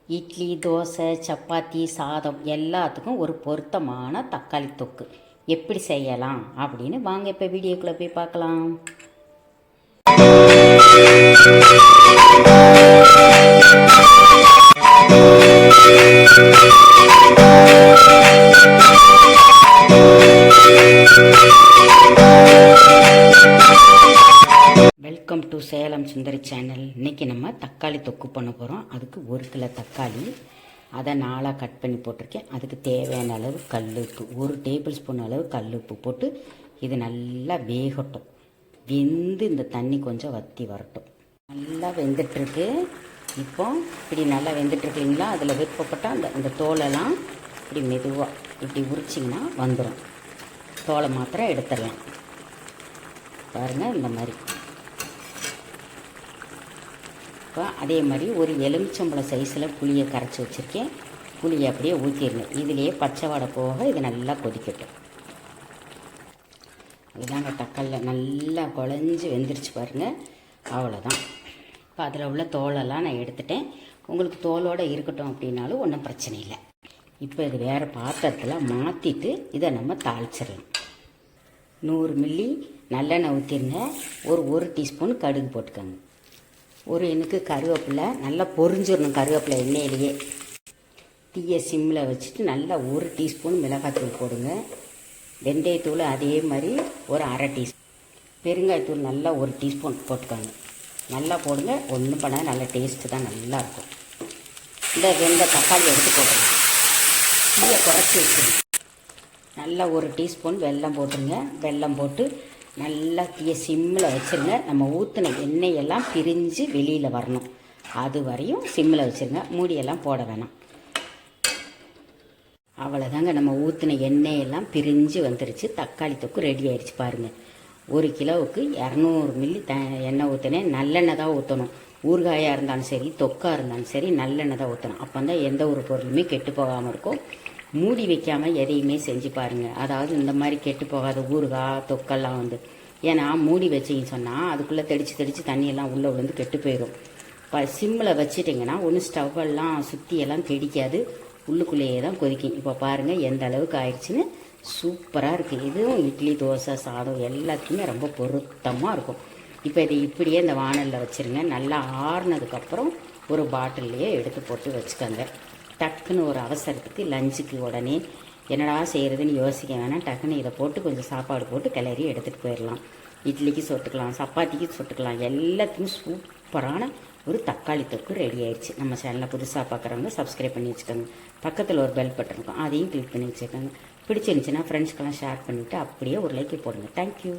இட்லி, தோசை, சப்பாத்தி, சாதம் எல்லாத்துக்கும் ஒரு பொருத்தமான தக்காளி தொக்கு எப்படி செய்யலாம் அப்படின்னு வாங்க இப்போ வீடியோக்குள்ளே போய் பார்க்கலாம். Welcome to Salem Sundari channel. இன்றைக்கி நம்ம தக்காளி தொக்கு பண்ண போகிறோம். அதுக்கு 1 கிலோ தக்காளி, அதை 4ஆக கட் பண்ணி போட்டிருக்கேன். அதுக்கு தேவையான அளவு கல்லுப்பு, 1 டேபிள் ஸ்பூன் அளவு கல்லுப்பு போட்டு இது நல்லா வேகட்டும். வெந்து இந்த தண்ணி கொஞ்சம் வற்றி வரட்டும். நல்லா வெந்துட்டுருக்கு. இப்போ இப்படி நல்லா வெந்துட்டுருக்கு இல்லைங்களா, அதில் விருப்பப்பட்டால் இந்த தோலெல்லாம் இப்படி மெதுவாக இப்படி உரிச்சிங்கன்னா வந்துடும். தோலை மாத்திரம் எடுத்துடலாம். பாருங்கள், இந்த மாதிரி. இப்போ அதே மாதிரி ஒரு எலுமிச்சம்பழம் சைஸில் புளியை கரைச்சி வச்சுருக்கேன். புளியை அப்படியே ஊற்றிடுங்க. இதுலேயே பச்சை வாடை போக இது நல்லா கொதிக்கட்டும். இதுதாங்க தக்காளியில் நல்லா குழஞ்சி வெந்துருச்சு பாருங்கள். அவ்வளோதான். இப்போ அதில் உள்ள தோலெல்லாம் நான் எடுத்துட்டேன். உங்களுக்கு தோலோடு இருக்கட்டும் அப்படின்னாலும் ஒன்றும் பிரச்சனை இல்லை. இப்போ இது வேறு பாத்திரத்தில் மாற்றிட்டு இதை நம்ம தாளிச்சிடலாம். 100 மில்லி நல்லெண்ணெய் ஊற்றிருங்க. ஒரு டீஸ்பூன் கடுகு போட்டுக்கோங்க. ஒரு எண்ணுக்கு கருவேப்பிலை நல்லா பொரிஞ்சிடணும். கருவேப்பிலை எண்ணெயிலேயே தீயை சிம்மில் வச்சுட்டு நல்லா 1 டீஸ்பூன் மிளகாய்த்தூள் போடுங்க. வெந்தயத்தூள் அதே மாதிரி ஒரு 1/2 டீஸ்பூன், பெருங்காயத்தூள் நல்லா 1 டீஸ்பூன் போட்டுக்கோங்க. நல்லா போடுங்க. ஒன்றும் பண்ணால் நல்ல டேஸ்ட்டு தான், நல்லாயிருக்கும். இந்த வெந்த தக்காளி எடுத்து போட்டுருங்க. தீயை குறைச்சி வச்சுருங்க. நல்லா 1 டீஸ்பூன் வெல்லம் போட்டுருங்க. வெல்லம் போட்டு நல்லா தீயை சிம்மில் வச்சுருங்க. நம்ம ஊற்றின எண்ணெயெல்லாம் பிரிஞ்சு வெளியில் வரணும். அது வரையும் சிம்மில் வச்சுருங்க. மூடியெல்லாம் போட வேணாம். அவ்வளோதாங்க, நம்ம ஊற்றின எண்ணெயெல்லாம் பிரிஞ்சு வந்துருச்சு. தக்காளி தொக்கு ரெடி ஆயிடுச்சு பாருங்கள். 1 கிலோவுக்கு 200 மில்லி எண்ணெய் ஊற்றினேன். நல்லெண்ணெய் தான் ஊற்றணும். ஊறுகாயாக இருந்தாலும் சரி, தொக்காக இருந்தாலும் சரி, நல்லெண்ணெய் தான் ஊற்றணும். அப்போ தான் எந்த ஒரு பொருளுமே கெட்டு போகாமல் இருக்கும். மூடி வைக்காமல் எதையுமே செஞ்சு பாருங்கள். அதாவது இந்த மாதிரி கெட்டு போகாத ஊறுகாய் தொக்கெல்லாம் ஏன்னா மூடி வச்சிங்கன்னு சொன்னால் அதுக்குள்ளே தெளித்து தண்ணியெல்லாம் உள்ளே விழுந்து கெட்டு போயிடும். இப்போ சிம்மில் வச்சுட்டிங்கன்னா ஒன்றும் ஸ்டவ்வெல்லாம் சுற்றியெல்லாம் தெடிக்காது, உள்ளுக்குள்ளேயே தான் கொதிக்கும். இப்போ பாருங்கள் எந்த அளவுக்கு ஆயிடுச்சுன்னு. சூப்பராக இருக்குது. இதுவும் இட்லி, தோசை, சாதம் எல்லாத்துக்குமே ரொம்ப பொருத்தமாக இருக்கும். இப்போ இதை இப்படியே இந்த வானலில் வச்சுருங்க. நல்லா ஆறுனதுக்கப்புறம் ஒரு பாட்டில்லையே எடுத்து போட்டு வச்சுக்கோங்க. டக்குன்னு ஒரு அவசரத்துக்கு லஞ்சுக்கு உடனே என்னடா செய்கிறதுன்னு யோசிக்க வேணாம். டக்குன்னு இதை போட்டு கொஞ்சம் சாப்பாடு போட்டு கிளறி எடுத்துகிட்டு போயிடலாம். இட்லிக்கு சொட்டுக்கலாம், சப்பாத்திக்கு சொட்டுக்கலாம். எல்லாத்துக்கும் சூப்பரான ஒரு தக்காளி தொக்கு ரெடி ஆயிடுச்சு. நம்ம சேனலில் புதுசாக பார்க்குறவங்க சப்ஸ்கிரைப் பண்ணி வச்சுக்கோங்க. பக்கத்தில் ஒரு பெல் பட்டன் இருக்கும், அதையும் கிளிக் பண்ணி வச்சுக்கோங்க. பிடிச்சிருந்துச்சின்னா ஃப்ரெண்ட்ஸ்க்கெல்லாம் ஷேர் பண்ணிவிட்டு அப்படியே ஒரு லைக் போடுங்க. தேங்க்யூ.